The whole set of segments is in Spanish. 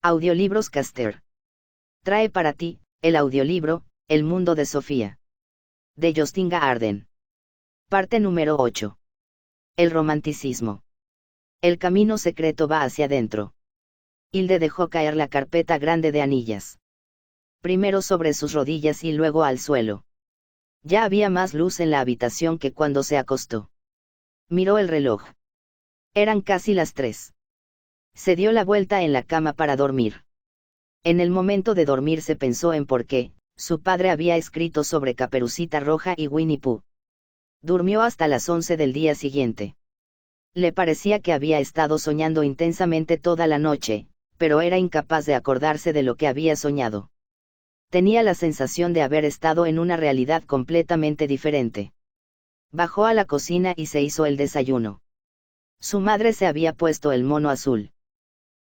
Audiolibros Caster. Trae para ti, el audiolibro, El mundo de Sofía. De Justinga Arden. Parte número 8. El romanticismo. El camino secreto va hacia adentro. Hilde dejó caer la carpeta grande de anillas. Primero sobre sus rodillas y luego al suelo. Ya había más luz en la habitación que cuando se acostó. Miró el reloj. Eran casi las 3. Se dio la vuelta en la cama para dormir. En el momento de dormir se pensó en por qué su padre había escrito sobre Caperucita Roja y Winnie Pooh. Durmió hasta las 11 del día siguiente. Le parecía que había estado soñando intensamente toda la noche, pero era incapaz de acordarse de lo que había soñado. Tenía la sensación de haber estado en una realidad completamente diferente. Bajó a la cocina y se hizo el desayuno. Su madre se había puesto el mono azul.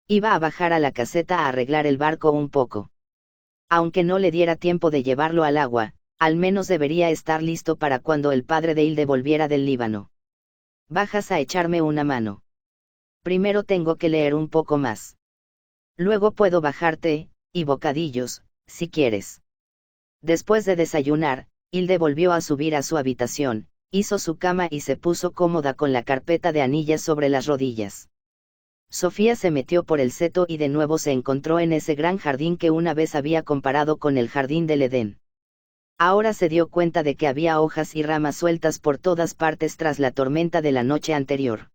Iba a bajar a la caseta a arreglar el barco un poco. Aunque no le diera tiempo de llevarlo al agua, al menos debería estar listo para cuando el padre de Hilde volviera del Líbano. Bajas a echarme una mano. Primero tengo que leer un poco más. Luego puedo bajarte, y bocadillos, si quieres. Después de desayunar, Hilde volvió a subir a su habitación, hizo su cama y se puso cómoda con la carpeta de anillas sobre las rodillas. Sofía se metió por el seto y de nuevo se encontró en ese gran jardín que una vez había comparado con el jardín del Edén. Ahora se dio cuenta de que había hojas y ramas sueltas por todas partes tras la tormenta de la noche anterior.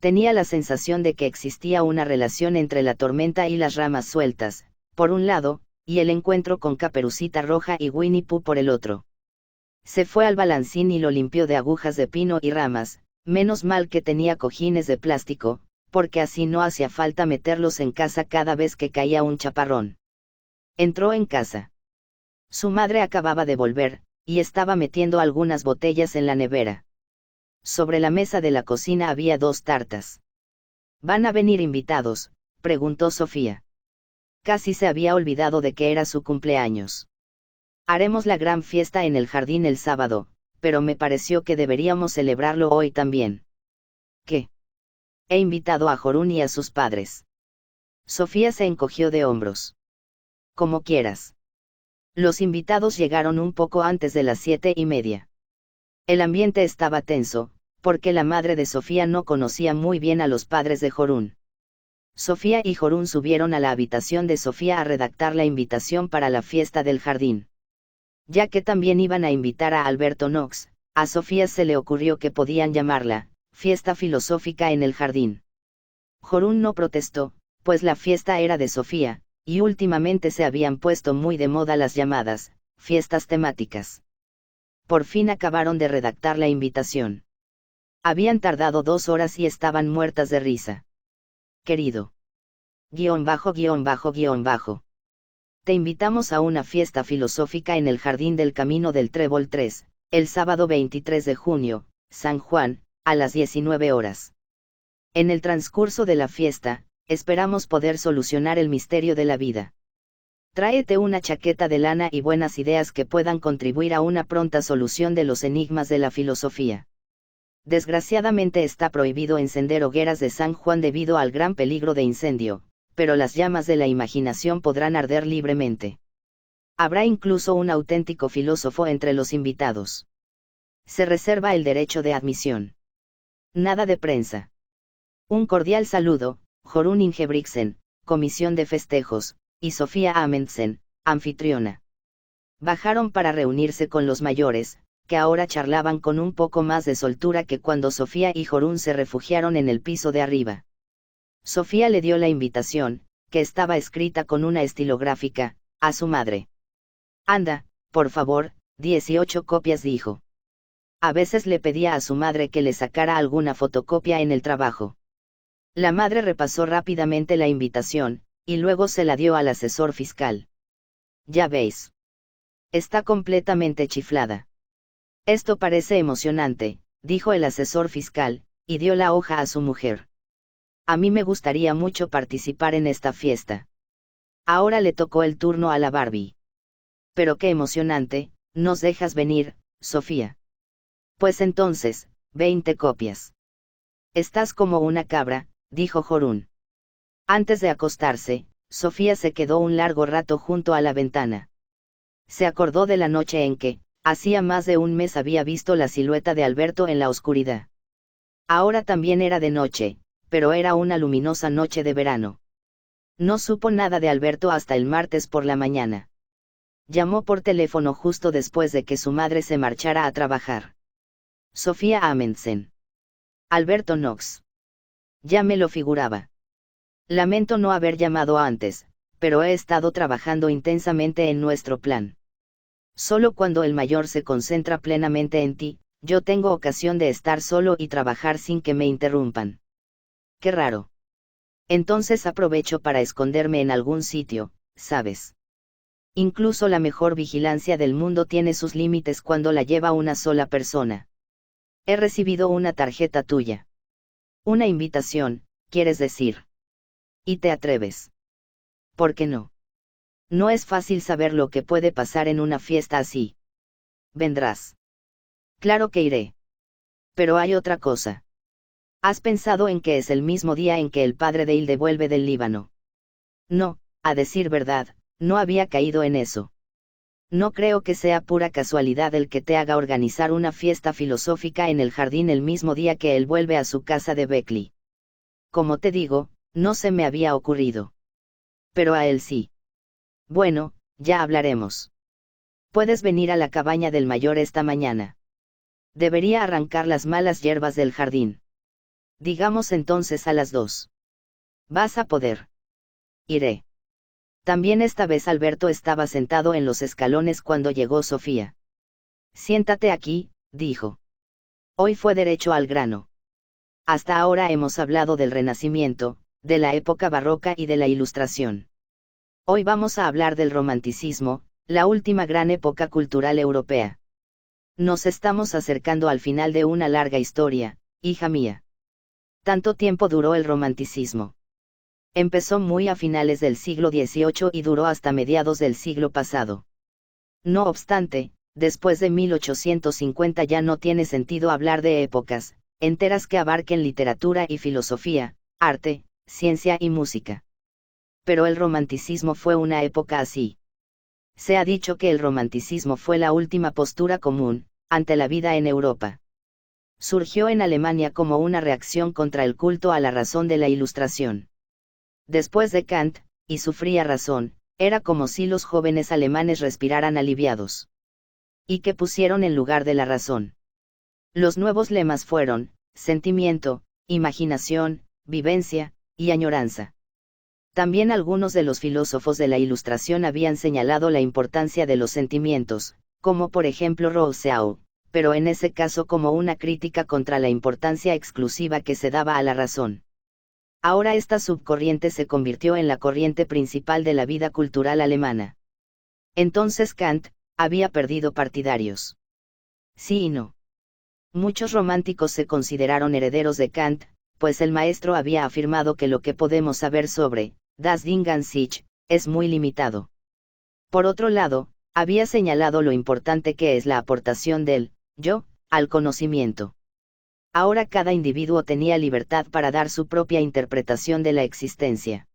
Tenía la sensación de que existía una relación entre la tormenta y las ramas sueltas, por un lado, y el encuentro con Caperucita Roja y Winnie Pooh por el otro. Se fue al balancín y lo limpió de agujas de pino y ramas, menos mal que tenía cojines de plástico, porque así no hacía falta meterlos en casa cada vez que caía un chaparrón. Entró en casa. Su madre acababa de volver, y estaba metiendo algunas botellas en la nevera. Sobre la mesa de la cocina había 2 tartas. ¿Van a venir invitados?, preguntó Sofía. Casi se había olvidado de que era su cumpleaños. Haremos la gran fiesta en el jardín el sábado, pero me pareció que deberíamos celebrarlo hoy también. ¿Qué? He invitado a Jorún y a sus padres. Sofía se encogió de hombros. Como quieras. Los invitados llegaron un poco antes de las 7:30. El ambiente estaba tenso, porque la madre de Sofía no conocía muy bien a los padres de Jorún. Sofía y Jorún subieron a la habitación de Sofía a redactar la invitación para la fiesta del jardín. Ya que también iban a invitar a Alberto Knox, a Sofía se le ocurrió que podían llamarla fiesta filosófica en el jardín. Jorún no protestó, pues la fiesta era de Sofía, y últimamente se habían puesto muy de moda las llamadas fiestas temáticas. Por fin acabaron de redactar la invitación. Habían tardado 2 horas y estaban muertas de risa. Querido. _____. Te invitamos a una fiesta filosófica en el Jardín del Camino del Trébol 3, el sábado 23 de junio, San Juan, a las 19 horas. En el transcurso de la fiesta, esperamos poder solucionar el misterio de la vida. Tráete una chaqueta de lana y buenas ideas que puedan contribuir a una pronta solución de los enigmas de la filosofía. Desgraciadamente está prohibido encender hogueras de San Juan debido al gran peligro de incendio, pero las llamas de la imaginación podrán arder libremente. Habrá incluso un auténtico filósofo entre los invitados. Se reserva el derecho de admisión. Nada de prensa. Un cordial saludo, Jorún Ingebrigtsen, Comisión de Festejos, y Sofía Amundsen, anfitriona. Bajaron para reunirse con los mayores, que ahora charlaban con un poco más de soltura que cuando Sofía y Jorún se refugiaron en el piso de arriba. Sofía le dio la invitación, que estaba escrita con una estilográfica, a su madre. Anda, por favor, 18 copias dijo. A veces le pedía a su madre que le sacara alguna fotocopia en el trabajo. La madre repasó rápidamente la invitación, y luego se la dio al asesor fiscal. Ya veis. Está completamente chiflada. Esto parece emocionante, dijo el asesor fiscal, y dio la hoja a su mujer. A mí me gustaría mucho participar en esta fiesta. Ahora le tocó el turno a la Barbie. Pero qué emocionante, ¿nos dejas venir, Sofía? Pues entonces, 20 copias. Estás como una cabra, dijo Jorún. Antes de acostarse, Sofía se quedó un largo rato junto a la ventana. Se acordó de la noche en que, hacía más de un mes, había visto la silueta de Alberto en la oscuridad. Ahora también era de noche, pero era una luminosa noche de verano. No supo nada de Alberto hasta el martes por la mañana. Llamó por teléfono justo después de que su madre se marchara a trabajar. Sofía Amundsen. Alberto Knox. Ya me lo figuraba. Lamento no haber llamado antes, pero he estado trabajando intensamente en nuestro plan. Solo cuando el mayor se concentra plenamente en ti, yo tengo ocasión de estar solo y trabajar sin que me interrumpan. Qué raro. Entonces aprovecho para esconderme en algún sitio, ¿sabes? Incluso la mejor vigilancia del mundo tiene sus límites cuando la lleva una sola persona. He recibido una tarjeta tuya. Una invitación, quieres decir. ¿Y te atreves? ¿Por qué no? No es fácil saber lo que puede pasar en una fiesta así. ¿Vendrás? Claro que iré. Pero hay otra cosa. ¿Has pensado en que es el mismo día en que el padre de Hilde vuelve del Líbano? No, a decir verdad, no había caído en eso. No creo que sea pura casualidad el que te haga organizar una fiesta filosófica en el jardín el mismo día que él vuelve a su casa de Beckley. Como te digo, no se me había ocurrido. Pero a él sí. Bueno, ya hablaremos. Puedes venir a la cabaña del mayor esta mañana. Debería arrancar las malas hierbas del jardín. Digamos entonces a las 2. ¿Vas a poder? Iré. También esta vez Alberto estaba sentado en los escalones cuando llegó Sofía. Siéntate aquí, dijo. Hoy fue derecho al grano. Hasta ahora hemos hablado del Renacimiento, de la época barroca y de la Ilustración. Hoy vamos a hablar del Romanticismo, la última gran época cultural europea. Nos estamos acercando al final de una larga historia, hija mía. Tanto tiempo duró el Romanticismo. Empezó muy a finales del siglo XVIII y duró hasta mediados del siglo pasado. No obstante, después de 1850 ya no tiene sentido hablar de épocas enteras que abarquen literatura y filosofía, arte, ciencia y música. Pero el romanticismo fue una época así. Se ha dicho que el romanticismo fue la última postura común ante la vida en Europa. Surgió en Alemania como una reacción contra el culto a la razón de la Ilustración. Después de Kant, y su fría razón, era como si los jóvenes alemanes respiraran aliviados. ¿Y qué pusieron en lugar de la razón? Los nuevos lemas fueron, sentimiento, imaginación, vivencia, y añoranza. También algunos de los filósofos de la Ilustración habían señalado la importancia de los sentimientos, como por ejemplo Rousseau, pero en ese caso como una crítica contra la importancia exclusiva que se daba a la razón. Ahora esta subcorriente se convirtió en la corriente principal de la vida cultural alemana. Entonces Kant había perdido partidarios. Sí y no. Muchos románticos se consideraron herederos de Kant, pues el maestro había afirmado que lo que podemos saber sobre das Ding an sich es muy limitado. Por otro lado, había señalado lo importante que es la aportación del yo al conocimiento. Ahora cada individuo tenía libertad para dar su propia interpretación de la existencia.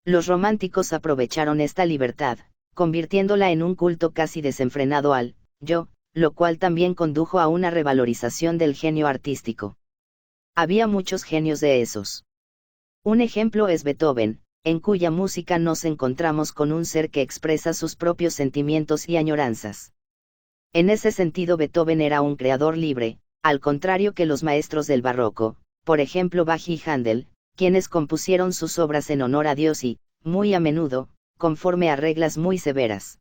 Los románticos aprovecharon esta libertad, convirtiéndola en un culto casi desenfrenado al yo, lo cual también condujo a una revalorización del genio artístico. Había muchos genios de esos. Un ejemplo es Beethoven, en cuya música nos encontramos con un ser que expresa sus propios sentimientos y añoranzas. En ese sentido Beethoven era un creador libre, al contrario que los maestros del barroco, por ejemplo Bach y Händel, quienes compusieron sus obras en honor a Dios y, muy a menudo, conforme a reglas muy severas.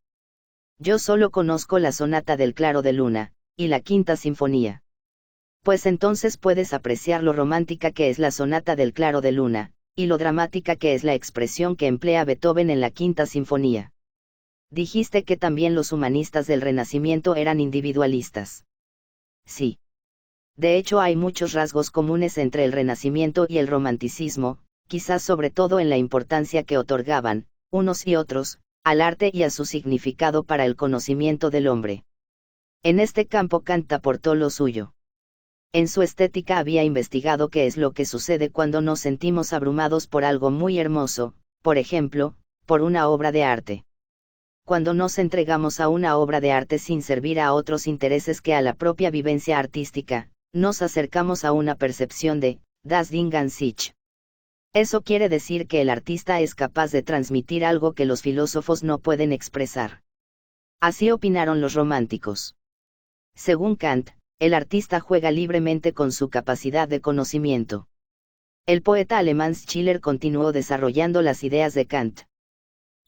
Yo solo conozco la sonata del Claro de Luna, y la Quinta Sinfonía. Pues entonces puedes apreciar lo romántica que es la sonata del Claro de Luna, y lo dramática que es la expresión que emplea Beethoven en la Quinta Sinfonía. Dijiste que también los humanistas del Renacimiento eran individualistas. Sí. De hecho hay muchos rasgos comunes entre el Renacimiento y el Romanticismo, quizás sobre todo en la importancia que otorgaban, unos y otros, al arte y a su significado para el conocimiento del hombre. En este campo Kant aportó lo suyo. En su estética había investigado qué es lo que sucede cuando nos sentimos abrumados por algo muy hermoso, por ejemplo, por una obra de arte. Cuando nos entregamos a una obra de arte sin servir a otros intereses que a la propia vivencia artística, nos acercamos a una percepción de das Ding an sich. Eso quiere decir que el artista es capaz de transmitir algo que los filósofos no pueden expresar. Así opinaron los románticos. Según Kant, el artista juega libremente con su capacidad de conocimiento. El poeta alemán Schiller continuó desarrollando las ideas de Kant.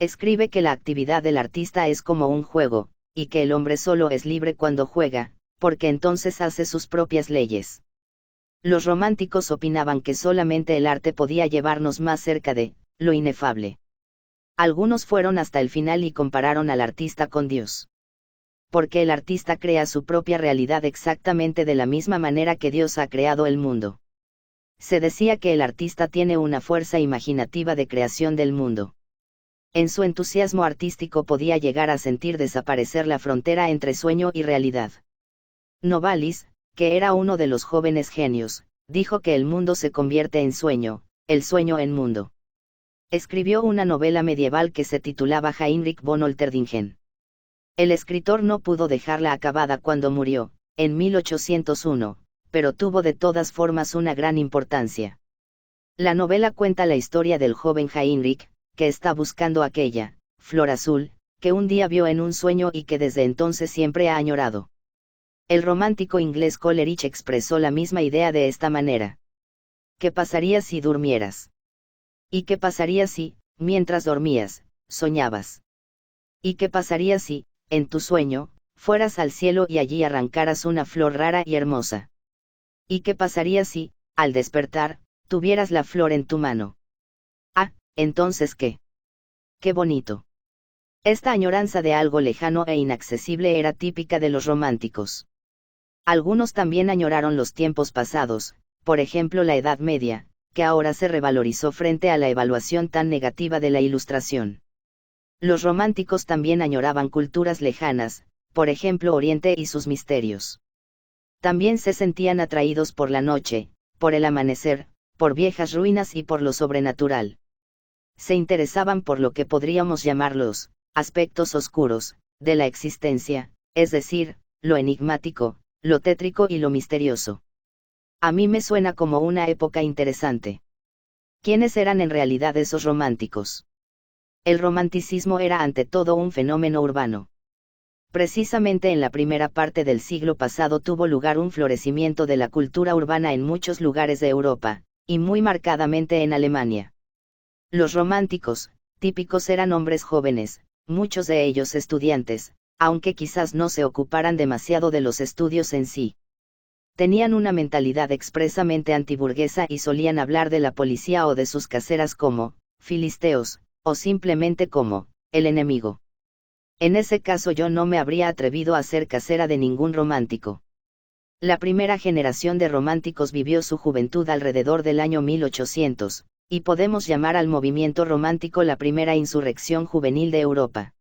Escribe que la actividad del artista es como un juego, y que el hombre solo es libre cuando juega, porque entonces hace sus propias leyes. Los románticos opinaban que solamente el arte podía llevarnos más cerca de lo inefable. Algunos fueron hasta el final y compararon al artista con Dios. Porque el artista crea su propia realidad exactamente de la misma manera que Dios ha creado el mundo. Se decía que el artista tiene una fuerza imaginativa de creación del mundo. En su entusiasmo artístico podía llegar a sentir desaparecer la frontera entre sueño y realidad. Novalis, que era uno de los jóvenes genios, dijo que el mundo se convierte en sueño, el sueño en mundo. Escribió una novela medieval que se titulaba Heinrich von Otterdingen. El escritor no pudo dejarla acabada cuando murió, en 1801, pero tuvo de todas formas una gran importancia. La novela cuenta la historia del joven Heinrich, que está buscando aquella flor azul, que un día vio en un sueño y que desde entonces siempre ha añorado. El romántico inglés Coleridge expresó la misma idea de esta manera. ¿Qué pasaría si durmieras? ¿Y qué pasaría si, mientras dormías, soñabas? ¿Y qué pasaría si, en tu sueño, fueras al cielo y allí arrancaras una flor rara y hermosa? ¿Y qué pasaría si, al despertar, tuvieras la flor en tu mano? Ah, entonces ¿qué? ¡Qué bonito! Esta añoranza de algo lejano e inaccesible era típica de los románticos. Algunos también añoraron los tiempos pasados, por ejemplo la Edad Media, que ahora se revalorizó frente a la evaluación tan negativa de la Ilustración. Los románticos también añoraban culturas lejanas, por ejemplo Oriente y sus misterios. También se sentían atraídos por la noche, por el amanecer, por viejas ruinas y por lo sobrenatural. Se interesaban por lo que podríamos llamar los aspectos oscuros de la existencia, es decir, lo enigmático, lo tétrico y lo misterioso. A mí me suena como una época interesante. ¿Quiénes eran en realidad esos románticos? El romanticismo era ante todo un fenómeno urbano. Precisamente en la primera parte del siglo pasado tuvo lugar un florecimiento de la cultura urbana en muchos lugares de Europa, y muy marcadamente en Alemania. Los románticos, típicos eran hombres jóvenes, muchos de ellos estudiantes, aunque quizás no se ocuparan demasiado de los estudios en sí. Tenían una mentalidad expresamente antiburguesa y solían hablar de la policía o de sus caseras como filisteos, o simplemente como el enemigo. En ese caso yo no me habría atrevido a ser casera de ningún romántico. La primera generación de románticos vivió su juventud alrededor del año 1800, y podemos llamar al movimiento romántico la primera insurrección juvenil de Europa.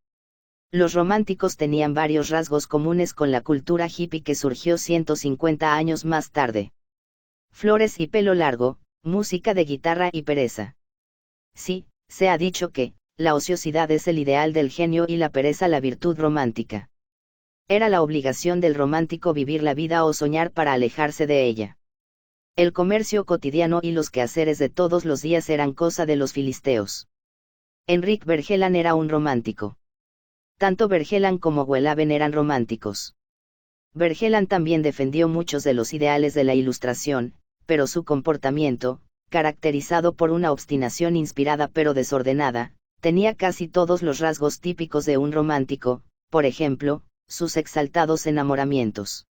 Los románticos tenían varios rasgos comunes con la cultura hippie que surgió 150 años más tarde. Flores y pelo largo, música de guitarra y pereza. Sí, se ha dicho que la ociosidad es el ideal del genio y la pereza la virtud romántica. Era la obligación del romántico vivir la vida o soñar para alejarse de ella. El comercio cotidiano y los quehaceres de todos los días eran cosa de los filisteos. Henrik Bergeland era un romántico. Tanto Bergeland como Welhaven eran románticos. Bergeland también defendió muchos de los ideales de la Ilustración, pero su comportamiento, caracterizado por una obstinación inspirada pero desordenada, tenía casi todos los rasgos típicos de un romántico, por ejemplo, sus exaltados enamoramientos.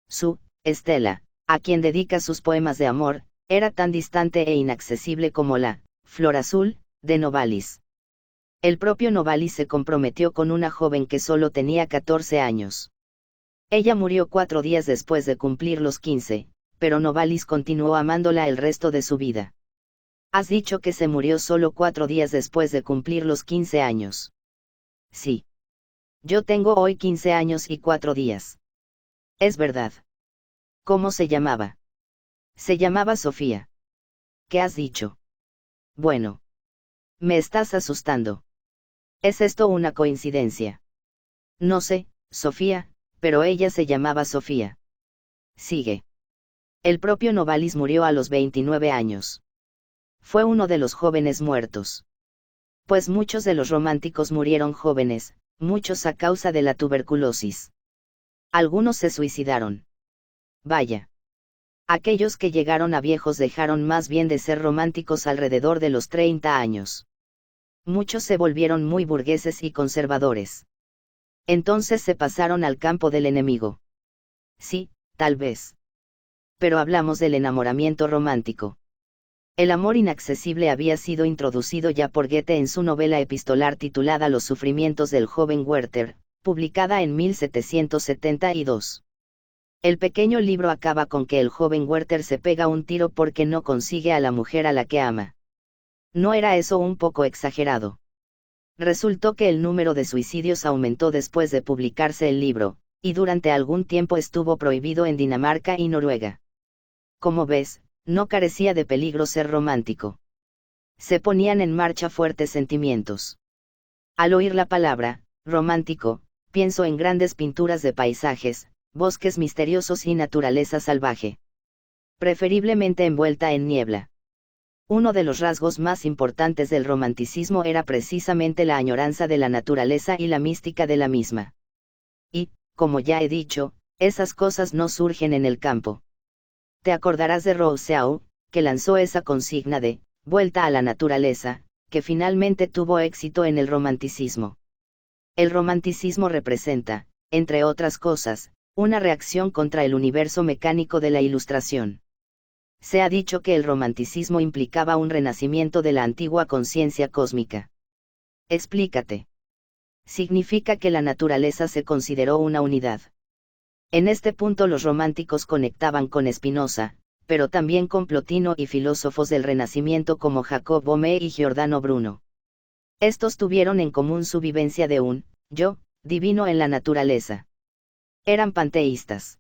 Su Estela, a quien dedica sus poemas de amor, era tan distante e inaccesible como la flor azul de Novalis. El propio Novalis se comprometió con una joven que solo tenía 14 años. Ella murió 4 días después de cumplir los 15, pero Novalis continuó amándola el resto de su vida. Has dicho que se murió solo 4 días después de cumplir los 15 años. Sí. Yo tengo hoy 15 años y 4 días. Es verdad. ¿Cómo se llamaba? Se llamaba Sofía. ¿Qué has dicho? Bueno. Me estás asustando. ¿Es esto una coincidencia? No sé, Sofía, pero ella se llamaba Sofía. Sigue. El propio Novalis murió a los 29 años. Fue uno de los jóvenes muertos. Pues muchos de los románticos murieron jóvenes, muchos a causa de la tuberculosis. Algunos se suicidaron. Vaya. Aquellos que llegaron a viejos dejaron más bien de ser románticos alrededor de los 30 años. Muchos se volvieron muy burgueses y conservadores. Entonces se pasaron al campo del enemigo. Sí, tal vez. Pero hablamos del enamoramiento romántico. El amor inaccesible había sido introducido ya por Goethe en su novela epistolar titulada Los sufrimientos del joven Werther, publicada en 1772. El pequeño libro acaba con que el joven Werther se pega un tiro porque no consigue a la mujer a la que ama. ¿No era eso un poco exagerado? Resultó que el número de suicidios aumentó después de publicarse el libro, y durante algún tiempo estuvo prohibido en Dinamarca y Noruega. Como ves, no carecía de peligro ser romántico. Se ponían en marcha fuertes sentimientos. Al oír la palabra, romántico, pienso en grandes pinturas de paisajes, bosques misteriosos y naturaleza salvaje. Preferiblemente envuelta en niebla. Uno de los rasgos más importantes del romanticismo era precisamente la añoranza de la naturaleza y la mística de la misma. Y, como ya he dicho, esas cosas no surgen en el campo. Te acordarás de Rousseau, que lanzó esa consigna de vuelta a la naturaleza, que finalmente tuvo éxito en el romanticismo. El romanticismo representa, entre otras cosas, una reacción contra el universo mecánico de la Ilustración. Se ha dicho que el romanticismo implicaba un renacimiento de la antigua conciencia cósmica. Explícate. Significa que la naturaleza se consideró una unidad. En este punto los románticos conectaban con Spinoza, pero también con Plotino y filósofos del Renacimiento como Jacob Boehme y Giordano Bruno. Estos tuvieron en común su vivencia de un yo divino en la naturaleza. Eran panteístas.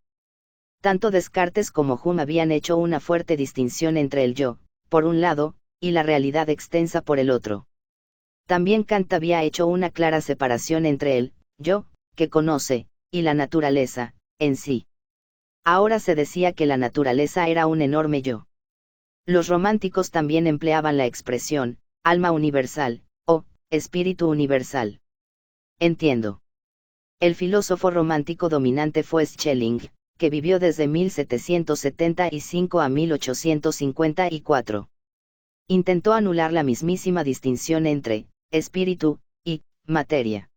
Tanto Descartes como Hume habían hecho una fuerte distinción entre el yo, por un lado, y la realidad extensa por el otro. También Kant había hecho una clara separación entre el yo, que conoce, y la naturaleza, en sí. Ahora se decía que la naturaleza era un enorme yo. Los románticos también empleaban la expresión, alma universal, o espíritu universal. Entiendo. El filósofo romántico dominante fue Schelling, que vivió desde 1775 a 1854. Intentó anular la mismísima distinción entre espíritu y materia.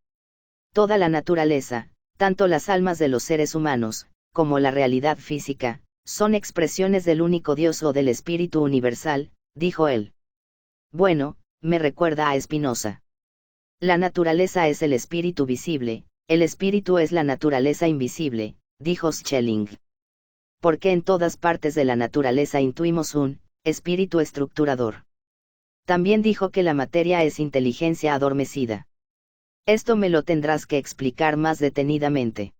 Toda la naturaleza, tanto las almas de los seres humanos, como la realidad física, son expresiones del único Dios o del espíritu universal, dijo él. Bueno, me recuerda a Spinoza. La naturaleza es el espíritu visible, el espíritu es la naturaleza invisible, dijo Schelling. Porque en todas partes de la naturaleza intuimos un espíritu estructurador. También dijo que la materia es inteligencia adormecida. Esto me lo tendrás que explicar más detenidamente.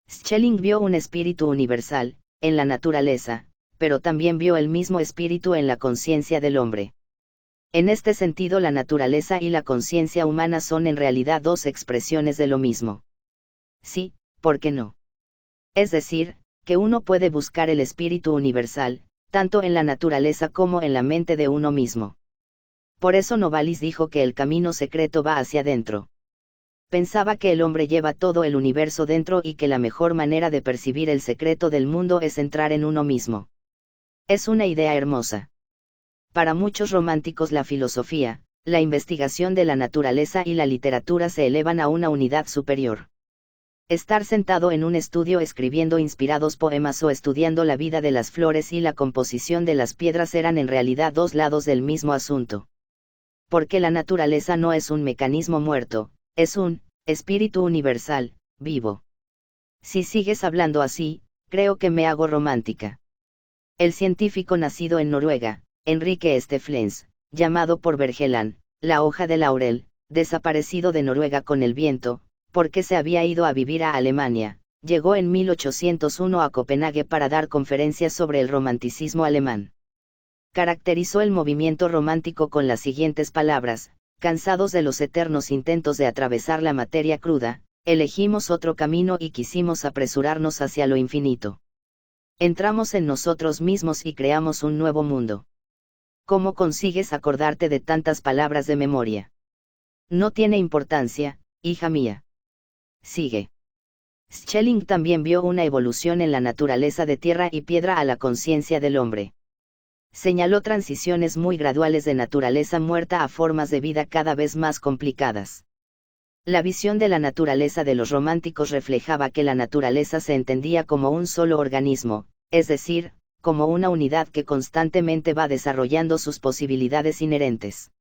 Schelling vio un espíritu universal, en la naturaleza, pero también vio el mismo espíritu en la conciencia del hombre. En este sentido, la naturaleza y la conciencia humana son en realidad dos expresiones de lo mismo. Sí, ¿por qué no? Es decir, que uno puede buscar el espíritu universal, tanto en la naturaleza como en la mente de uno mismo. Por eso Novalis dijo que el camino secreto va hacia adentro. Pensaba que el hombre lleva todo el universo dentro y que la mejor manera de percibir el secreto del mundo es entrar en uno mismo. Es una idea hermosa. Para muchos románticos la filosofía, la investigación de la naturaleza y la literatura se elevan a una unidad superior. Estar sentado en un estudio escribiendo inspirados poemas o estudiando la vida de las flores y la composición de las piedras eran en realidad dos lados del mismo asunto. Porque la naturaleza no es un mecanismo muerto, es un espíritu universal, vivo. Si sigues hablando así, creo que me hago romántica. El científico nacido en Noruega, Enrique Stefflens, llamado por Bergeland, la hoja de laurel, desaparecido de Noruega con el viento, porque se había ido a vivir a Alemania, llegó en 1801 a Copenhague para dar conferencias sobre el romanticismo alemán. Caracterizó el movimiento romántico con las siguientes palabras: cansados de los eternos intentos de atravesar la materia cruda, elegimos otro camino y quisimos apresurarnos hacia lo infinito. Entramos en nosotros mismos y creamos un nuevo mundo. ¿Cómo consigues acordarte de tantas palabras de memoria? No tiene importancia, hija mía. Sigue. Schelling también vio una evolución en la naturaleza de tierra y piedra a la conciencia del hombre. Señaló transiciones muy graduales de naturaleza muerta a formas de vida cada vez más complicadas. La visión de la naturaleza de los románticos reflejaba que la naturaleza se entendía como un solo organismo, es decir, como una unidad que constantemente va desarrollando sus posibilidades inherentes.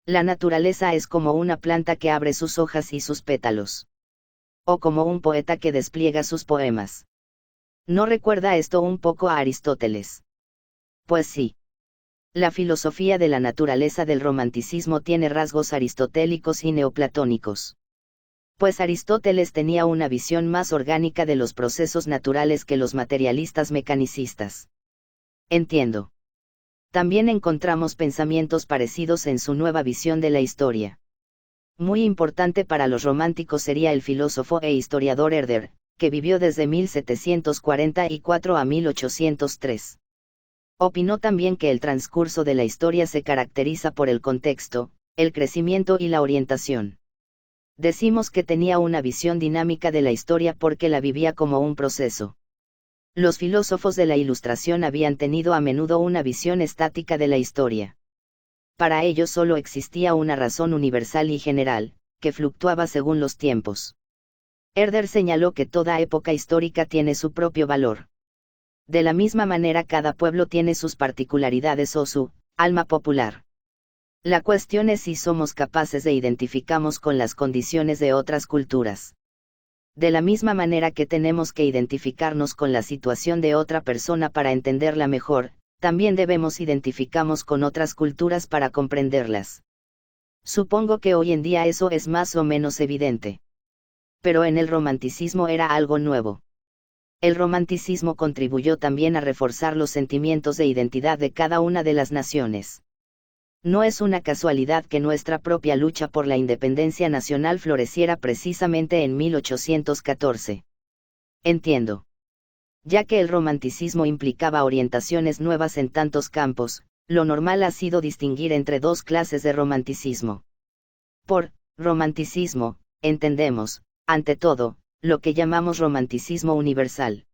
La naturaleza es como una planta que abre sus hojas y sus pétalos. O como un poeta que despliega sus poemas. ¿No recuerda esto un poco a Aristóteles? Pues sí. La filosofía de la naturaleza del romanticismo tiene rasgos aristotélicos y neoplatónicos. Pues Aristóteles tenía una visión más orgánica de los procesos naturales que los materialistas mecanicistas. Entiendo. También encontramos pensamientos parecidos en su nueva visión de la historia. Muy importante para los románticos sería el filósofo e historiador Herder, que vivió desde 1744 a 1803. Opinó también que el transcurso de la historia se caracteriza por el contexto, el crecimiento y la orientación. Decimos que tenía una visión dinámica de la historia porque la vivía como un proceso. Los filósofos de la Ilustración habían tenido a menudo una visión estática de la historia. Para ellos solo existía una razón universal y general, que fluctuaba según los tiempos. Herder señaló que toda época histórica tiene su propio valor. De la misma manera cada pueblo tiene sus particularidades o su alma popular. La cuestión es si somos capaces de identificarnos con las condiciones de otras culturas. De la misma manera que tenemos que identificarnos con la situación de otra persona para entenderla mejor, también debemos identificarnos con otras culturas para comprenderlas. Supongo que hoy en día eso es más o menos evidente. Pero en el romanticismo era algo nuevo. El romanticismo contribuyó también a reforzar los sentimientos de identidad de cada una de las naciones. No es una casualidad que nuestra propia lucha por la independencia nacional floreciera precisamente en 1814. Entiendo. Ya que el romanticismo implicaba orientaciones nuevas en tantos campos, lo normal ha sido distinguir entre dos clases de romanticismo. Por romanticismo, entendemos, ante todo, lo que llamamos romanticismo universal.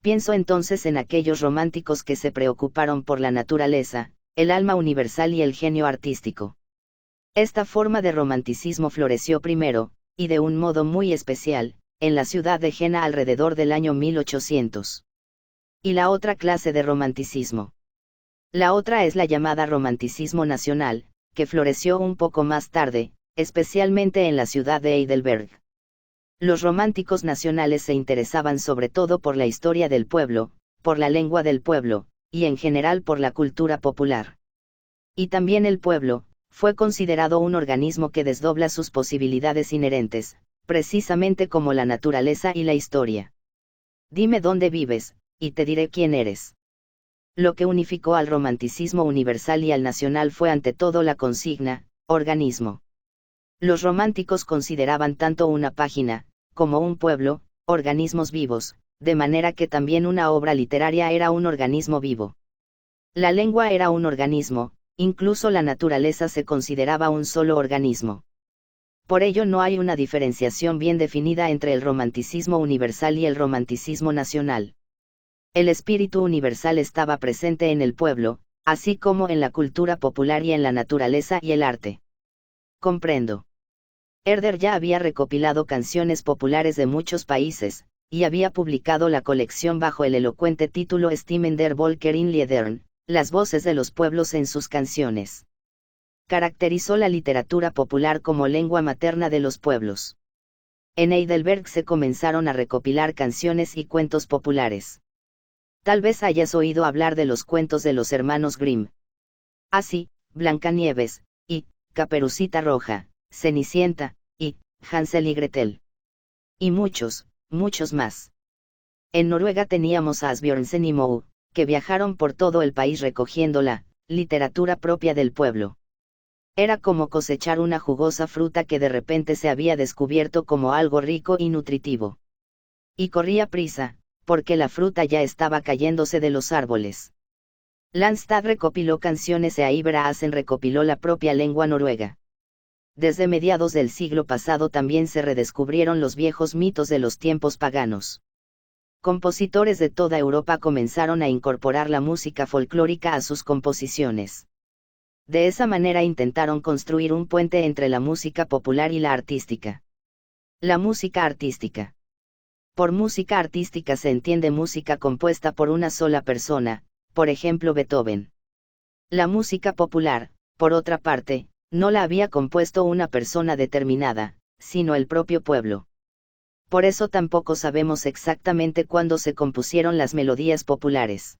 Pienso entonces en aquellos románticos que se preocuparon por la naturaleza, el alma universal y el genio artístico. Esta forma de romanticismo floreció primero, y de un modo muy especial, en la ciudad de Jena alrededor del año 1800. Y la otra clase de romanticismo. La otra es la llamada romanticismo nacional, que floreció un poco más tarde, especialmente en la ciudad de Heidelberg. Los románticos nacionales se interesaban sobre todo por la historia del pueblo, por la lengua del pueblo, y en general por la cultura popular. Y también el pueblo fue considerado un organismo que desdobla sus posibilidades inherentes, precisamente como la naturaleza y la historia. Dime dónde vives, y te diré quién eres. Lo que unificó al romanticismo universal y al nacional fue ante todo la consigna, organismo. Los románticos consideraban tanto una página, como un pueblo, organismos vivos, de manera que también una obra literaria era un organismo vivo. La lengua era un organismo, incluso la naturaleza se consideraba un solo organismo. Por ello no hay una diferenciación bien definida entre el romanticismo universal y el romanticismo nacional. El espíritu universal estaba presente en el pueblo, así como en la cultura popular y en la naturaleza y el arte. Comprendo. Herder ya había recopilado canciones populares de muchos países, y había publicado la colección bajo el elocuente título Stimmen der Völker in Liedern, las voces de los pueblos en sus canciones. Caracterizó la literatura popular como lengua materna de los pueblos. En Heidelberg se comenzaron a recopilar canciones y cuentos populares. Tal vez hayas oído hablar de los cuentos de los hermanos Grimm. Así, Blancanieves, y Caperucita Roja, Cenicienta, y Hansel y Gretel. Y muchos, muchos más. En Noruega teníamos a Asbjørnsen y Moe, que viajaron por todo el país recogiendo la literatura propia del pueblo. Era como cosechar una jugosa fruta que de repente se había descubierto como algo rico y nutritivo. Y corría prisa, porque la fruta ya estaba cayéndose de los árboles. Landstad recopiló canciones e Iver Aasen recopiló la propia lengua noruega. Desde mediados del siglo pasado también se redescubrieron los viejos mitos de los tiempos paganos. Compositores de toda Europa comenzaron a incorporar la música folclórica a sus composiciones. De esa manera intentaron construir un puente entre la música popular y la artística. La música artística. Por música artística se entiende música compuesta por una sola persona, por ejemplo Beethoven. La música popular, por otra parte, no la había compuesto una persona determinada, sino el propio pueblo. Por eso tampoco sabemos exactamente cuándo se compusieron las melodías populares.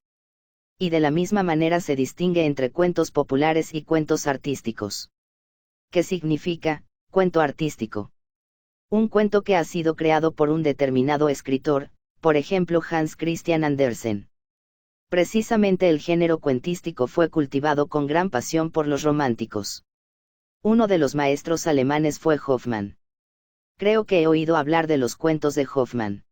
Y de la misma manera se distingue entre cuentos populares y cuentos artísticos. ¿Qué significa cuento artístico? Un cuento que ha sido creado por un determinado escritor, por ejemplo Hans Christian Andersen. Precisamente el género cuentístico fue cultivado con gran pasión por los románticos. Uno de los maestros alemanes fue Hoffmann. Creo que he oído hablar de los cuentos de Hoffmann.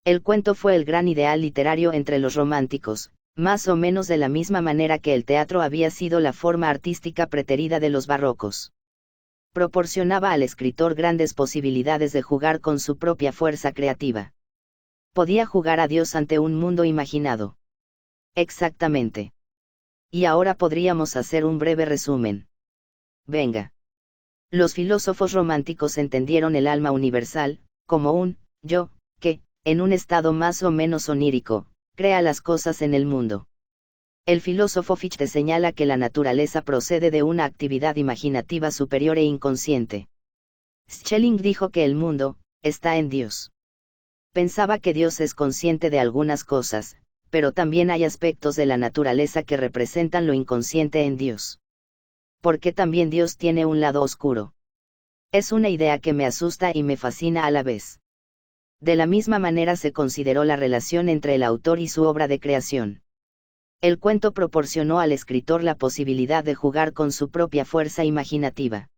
El cuento fue el gran ideal literario entre los románticos, más o menos de la misma manera que el teatro había sido la forma artística preterida de los barrocos. Proporcionaba al escritor grandes posibilidades de jugar con su propia fuerza creativa. Podía jugar a Dios ante un mundo imaginado. Exactamente. Y ahora podríamos hacer un breve resumen. Venga. Los filósofos románticos entendieron el alma universal, como un yo, que, en un estado más o menos onírico, crea las cosas en el mundo. El filósofo Fichte señala que la naturaleza procede de una actividad imaginativa superior e inconsciente. Schelling dijo que el mundo está en Dios. Pensaba que Dios es consciente de algunas cosas, pero también hay aspectos de la naturaleza que representan lo inconsciente en Dios. Porque también Dios tiene un lado oscuro. Es una idea que me asusta y me fascina a la vez. De la misma manera se consideró la relación entre el autor y su obra de creación. El cuento proporcionó al escritor la posibilidad de jugar con su propia fuerza imaginativa.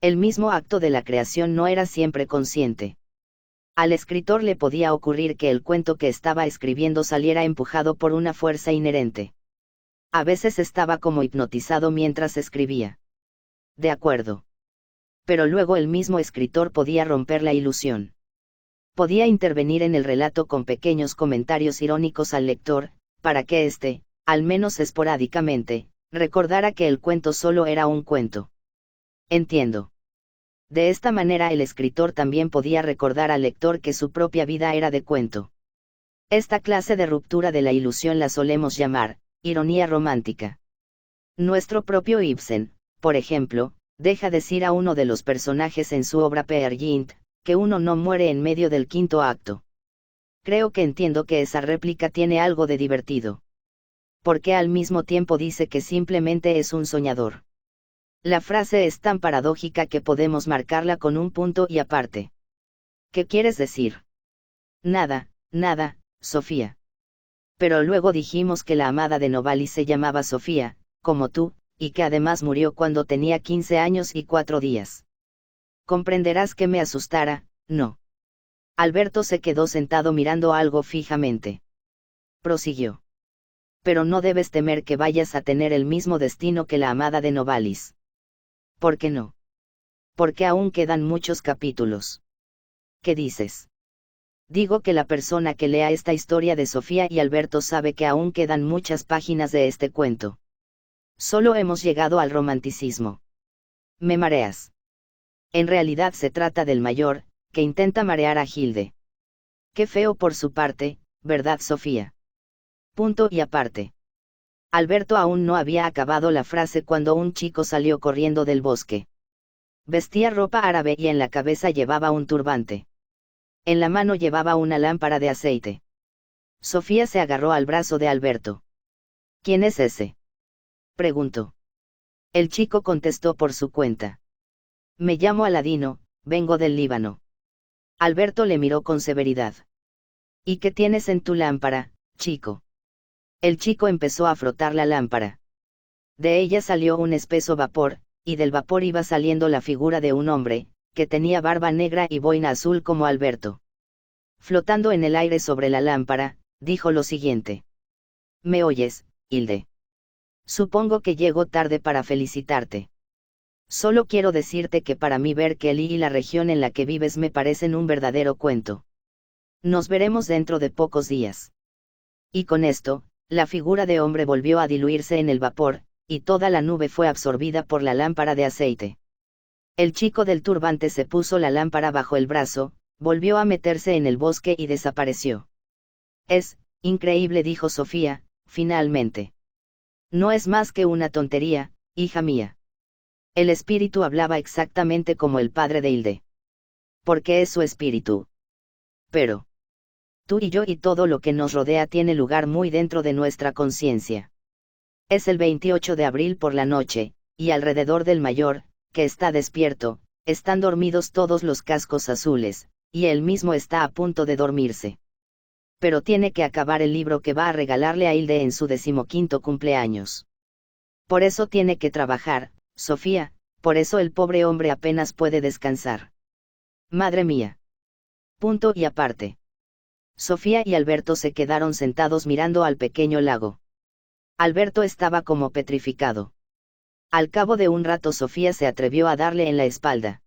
El mismo acto de la creación no era siempre consciente. Al escritor le podía ocurrir que el cuento que estaba escribiendo saliera empujado por una fuerza inherente. A veces estaba como hipnotizado mientras escribía. De acuerdo. Pero luego el mismo escritor podía romper la ilusión. Podía intervenir en el relato con pequeños comentarios irónicos al lector, para que éste, al menos esporádicamente, recordara que el cuento solo era un cuento. Entiendo. De esta manera el escritor también podía recordar al lector que su propia vida era de cuento. Esta clase de ruptura de la ilusión la solemos llamar ironía romántica. Nuestro propio Ibsen, por ejemplo, deja decir a uno de los personajes en su obra Peer Gynt, que uno no muere en medio del quinto acto. Creo que entiendo que esa réplica tiene algo de divertido. Porque al mismo tiempo dice que simplemente es un soñador. La frase es tan paradójica que podemos marcarla con un punto y aparte. ¿Qué quieres decir? Nada, nada, Sofía. Pero luego dijimos que la amada de Novalis se llamaba Sofía, como tú, y que además murió cuando tenía 15 años y 4 días. Comprenderás que me asustara, ¿no? Alberto se quedó sentado mirando algo fijamente. Prosiguió. Pero no debes temer que vayas a tener el mismo destino que la amada de Novalis. ¿Por qué no? Porque aún quedan muchos capítulos. ¿Qué dices? Digo que la persona que lea esta historia de Sofía y Alberto sabe que aún quedan muchas páginas de este cuento. Solo hemos llegado al romanticismo. Me mareas. En realidad se trata del mayor, que intenta marear a Hilde. Qué feo por su parte, ¿verdad, Sofía? Punto y aparte. Alberto aún no había acabado la frase cuando un chico salió corriendo del bosque. Vestía ropa árabe y en la cabeza llevaba un turbante. En la mano llevaba una lámpara de aceite. Sofía se agarró al brazo de Alberto. ¿Quién es ese?, preguntó. El chico contestó por su cuenta. Me llamo Aladino, vengo del Líbano. Alberto le miró con severidad. ¿Y qué tienes en tu lámpara, chico? El chico empezó a frotar la lámpara. De ella salió un espeso vapor, y del vapor iba saliendo la figura de un hombre, que tenía barba negra y boina azul como Alberto. Flotando en el aire sobre la lámpara, dijo lo siguiente. ¿Me oyes, Hilde? Supongo que llego tarde para felicitarte. Solo quiero decirte que para mí ver Kelly y la región en la que vives me parecen un verdadero cuento. Nos veremos dentro de pocos días. Y con esto, la figura de hombre volvió a diluirse en el vapor, y toda la nube fue absorbida por la lámpara de aceite. El chico del turbante se puso la lámpara bajo el brazo, volvió a meterse en el bosque y desapareció. Es increíble, dijo Sofía, finalmente. No es más que una tontería, hija mía. El espíritu hablaba exactamente como el padre de Hilde. Porque es su espíritu. Pero tú y yo y todo lo que nos rodea tiene lugar muy dentro de nuestra conciencia. Es el 28 de abril por la noche, y alrededor del mayor, que está despierto, están dormidos todos los cascos azules, y él mismo está a punto de dormirse. Pero tiene que acabar el libro que va a regalarle a Hilde en su 15º cumpleaños. Por eso tiene que trabajar, Sofía, por eso el pobre hombre apenas puede descansar. Madre mía. Punto y aparte. Sofía y Alberto se quedaron sentados mirando al pequeño lago. Alberto estaba como petrificado. Al cabo de un rato Sofía se atrevió a darle en la espalda.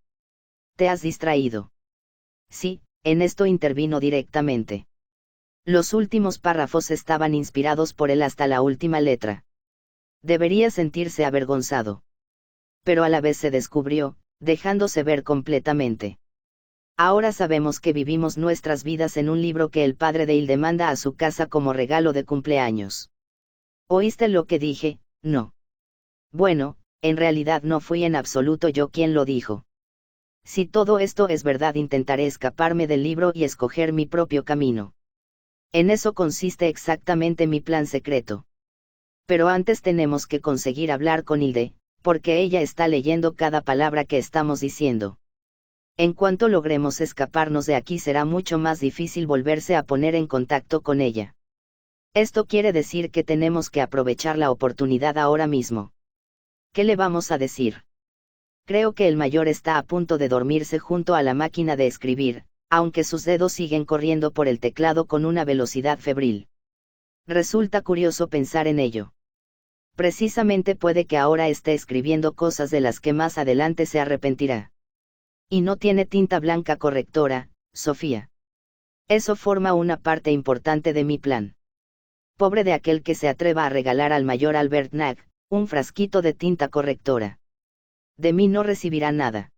¿Te has distraído? Sí, en esto intervino directamente. Los últimos párrafos estaban inspirados por él hasta la última letra. Debería sentirse avergonzado. Pero a la vez se descubrió, dejándose ver completamente. Ahora sabemos que vivimos nuestras vidas en un libro que el padre de Hilde manda a su casa como regalo de cumpleaños. ¿Oíste lo que dije? No. Bueno, en realidad no fui en absoluto yo quien lo dijo. Si todo esto es verdad, intentaré escaparme del libro y escoger mi propio camino. En eso consiste exactamente mi plan secreto. Pero antes tenemos que conseguir hablar con Hilde, porque ella está leyendo cada palabra que estamos diciendo. En cuanto logremos escaparnos de aquí será mucho más difícil volverse a poner en contacto con ella. Esto quiere decir que tenemos que aprovechar la oportunidad ahora mismo. ¿Qué le vamos a decir? Creo que el mayor está a punto de dormirse junto a la máquina de escribir, aunque sus dedos siguen corriendo por el teclado con una velocidad febril. Resulta curioso pensar en ello. Precisamente puede que ahora esté escribiendo cosas de las que más adelante se arrepentirá. Y no tiene tinta blanca correctora, Sofía. Eso forma una parte importante de mi plan. Pobre de aquel que se atreva a regalar al mayor Albert Nag un frasquito de tinta correctora. De mí no recibirá nada.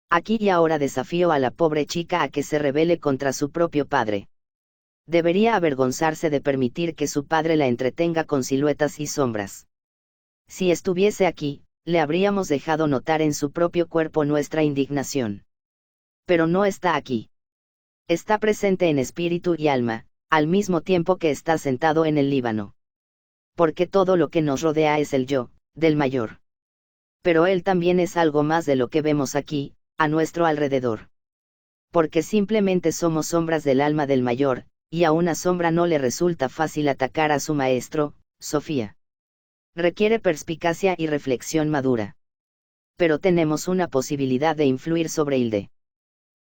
Aquí y ahora desafío a la pobre chica a que se rebele contra su propio padre. Debería avergonzarse de permitir que su padre la entretenga con siluetas y sombras. Si estuviese aquí, le habríamos dejado notar en su propio cuerpo nuestra indignación. Pero no está aquí. Está presente en espíritu y alma, al mismo tiempo que está sentado en el Líbano. Porque todo lo que nos rodea es el yo, del mayor. Pero él también es algo más de lo que vemos aquí, a nuestro alrededor. Porque simplemente somos sombras del alma del mayor, y a una sombra no le resulta fácil atacar a su maestro, Sofía. Requiere perspicacia y reflexión madura. Pero tenemos una posibilidad de influir sobre Hilde.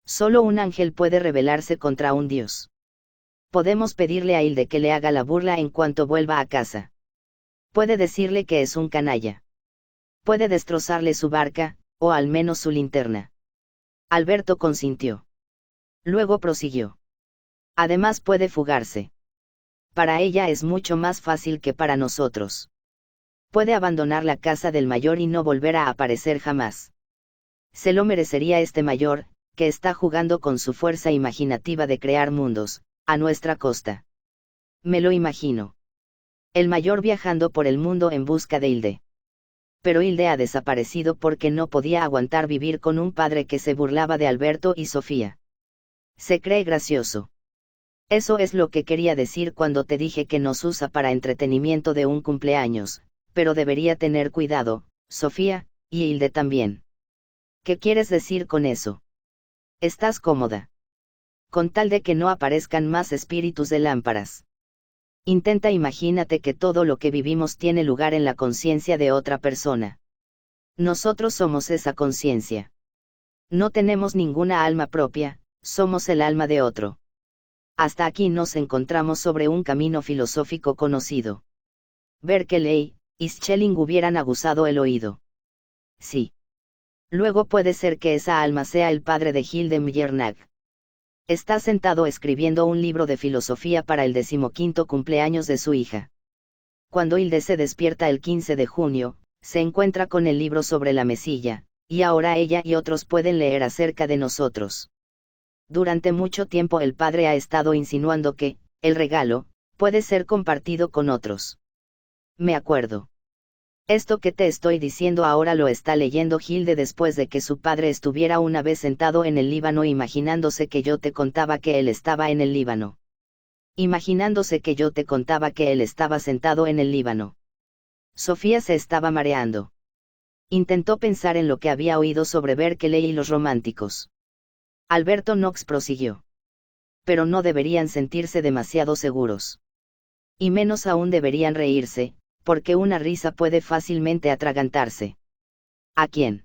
Solo un ángel puede rebelarse contra un dios. Podemos pedirle a Hilde que le haga la burla en cuanto vuelva a casa. Puede decirle que es un canalla. Puede destrozarle su barca, o al menos su linterna. Alberto consintió. Luego prosiguió. Además puede fugarse. Para ella es mucho más fácil que para nosotros. Puede abandonar la casa del mayor y no volver a aparecer jamás. Se lo merecería este mayor, que está jugando con su fuerza imaginativa de crear mundos, a nuestra costa. Me lo imagino. El mayor viajando por el mundo en busca de Hilde. Pero Hilde ha desaparecido porque no podía aguantar vivir con un padre que se burlaba de Alberto y Sofía. Se cree gracioso. Eso es lo que quería decir cuando te dije que nos usa para entretenimiento de un cumpleaños, pero debería tener cuidado, Sofía, y Hilde también. ¿Qué quieres decir con eso? ¿Estás cómoda? Con tal de que no aparezcan más espíritus de lámparas. Imagínate que todo lo que vivimos tiene lugar en la conciencia de otra persona. Nosotros somos esa conciencia. No tenemos ninguna alma propia, somos el alma de otro. Hasta aquí nos encontramos sobre un camino filosófico conocido. Berkeley y Schelling hubieran aguzado el oído. Sí. Luego puede ser que esa alma sea el padre de Hilde Mjernag. Está sentado escribiendo un libro de filosofía para el 15º cumpleaños de su hija. Cuando Hilde se despierta el 15 de junio, se encuentra con el libro sobre la mesilla, y ahora ella y otros pueden leer acerca de nosotros. Durante mucho tiempo el padre ha estado insinuando que, el regalo, puede ser compartido con otros. Me acuerdo. Esto que te estoy diciendo ahora lo está leyendo Hilde después de que su padre estuviera una vez sentado en el Líbano imaginándose que yo te contaba que él estaba en el Líbano. Imaginándose que yo te contaba que él estaba sentado en el Líbano. Sofía se estaba mareando. Intentó pensar en lo que había oído sobre Berkeley y los románticos. Alberto Knox prosiguió. Pero no deberían sentirse demasiado seguros. Y menos aún deberían reírse, porque una risa puede fácilmente atragantarse. ¿A quién?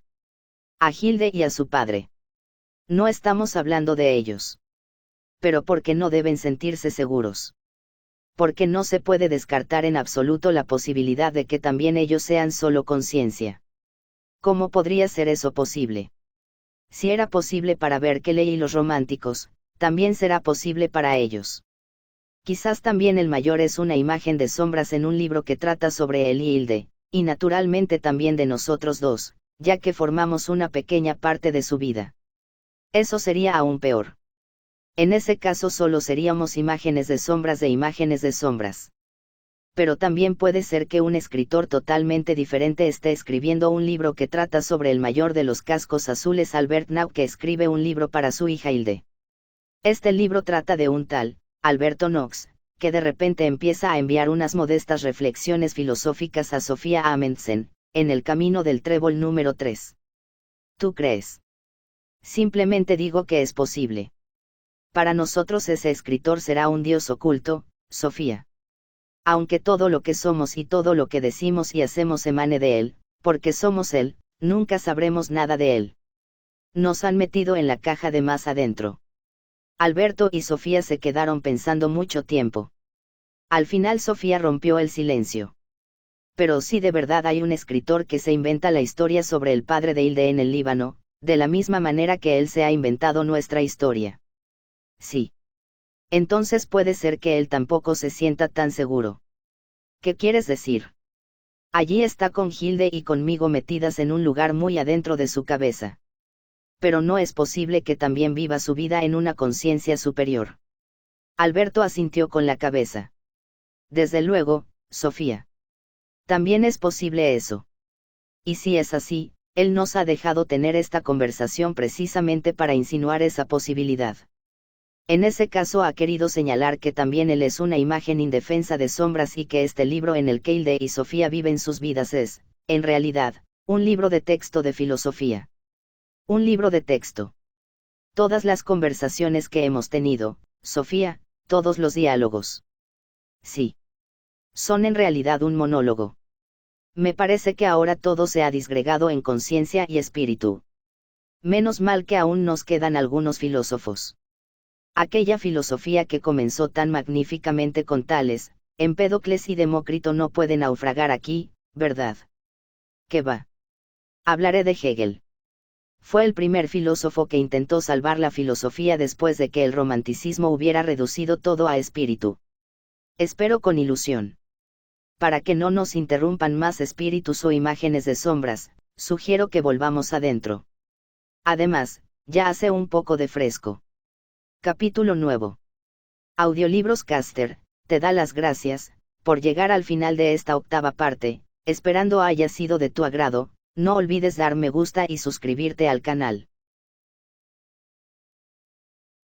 A Hilde y a su padre. No estamos hablando de ellos. Pero ¿por qué no deben sentirse seguros? Porque no se puede descartar en absoluto la posibilidad de que también ellos sean solo conciencia. ¿Cómo podría ser eso posible? Si era posible para Berkeley y los románticos, también será posible para ellos. Quizás también el mayor es una imagen de sombras en un libro que trata sobre él y Hilde, y naturalmente también de nosotros dos, ya que formamos una pequeña parte de su vida. Eso sería aún peor. En ese caso solo seríamos imágenes de sombras de imágenes de sombras. Pero también puede ser que un escritor totalmente diferente esté escribiendo un libro que trata sobre el mayor de los cascos azules Albert Nau que escribe un libro para su hija Hilde. Este libro trata de un tal, Alberto Knox, que de repente empieza a enviar unas modestas reflexiones filosóficas a Sofía Amundsen, en el camino del trébol número 3. ¿Tú crees? Simplemente digo que es posible. Para nosotros ese escritor será un dios oculto, Sofía. Aunque todo lo que somos y todo lo que decimos y hacemos emane de él, porque somos él, nunca sabremos nada de él. Nos han metido en la caja de más adentro. Alberto y Sofía se quedaron pensando mucho tiempo. Al final Sofía rompió el silencio. Pero si de verdad hay un escritor que se inventa la historia sobre el padre de Hilde en el Líbano, de la misma manera que él se ha inventado nuestra historia. Sí. Entonces puede ser que él tampoco se sienta tan seguro. ¿Qué quieres decir? Allí está con Hilde y conmigo metidas en un lugar muy adentro de su cabeza. Pero no es posible que también viva su vida en una conciencia superior. Alberto asintió con la cabeza. Desde luego, Sofía. También es posible eso. Y si es así, él nos ha dejado tener esta conversación precisamente para insinuar esa posibilidad. En ese caso ha querido señalar que también él es una imagen indefensa de sombras y que este libro en el que Hilde y Sofía viven sus vidas es, en realidad, un libro de texto de filosofía. Un libro de texto. Todas las conversaciones que hemos tenido, Sofía, todos los diálogos. Sí. Son en realidad un monólogo. Me parece que ahora todo se ha disgregado en conciencia y espíritu. Menos mal que aún nos quedan algunos filósofos. Aquella filosofía que comenzó tan magníficamente con Tales, Empédocles y Demócrito no puede naufragar aquí, ¿verdad? ¿Qué va? Hablaré de Hegel. Fue el primer filósofo que intentó salvar la filosofía después de que el romanticismo hubiera reducido todo a espíritu. Espero con ilusión. Para que no nos interrumpan más espíritus o imágenes de sombras, sugiero que volvamos adentro. Además, ya hace un poco de fresco. Capítulo nuevo. Audiolibros Caster, te da las gracias, por llegar al final de esta octava parte, esperando haya sido de tu agrado. No olvides dar me gusta y suscribirte al canal.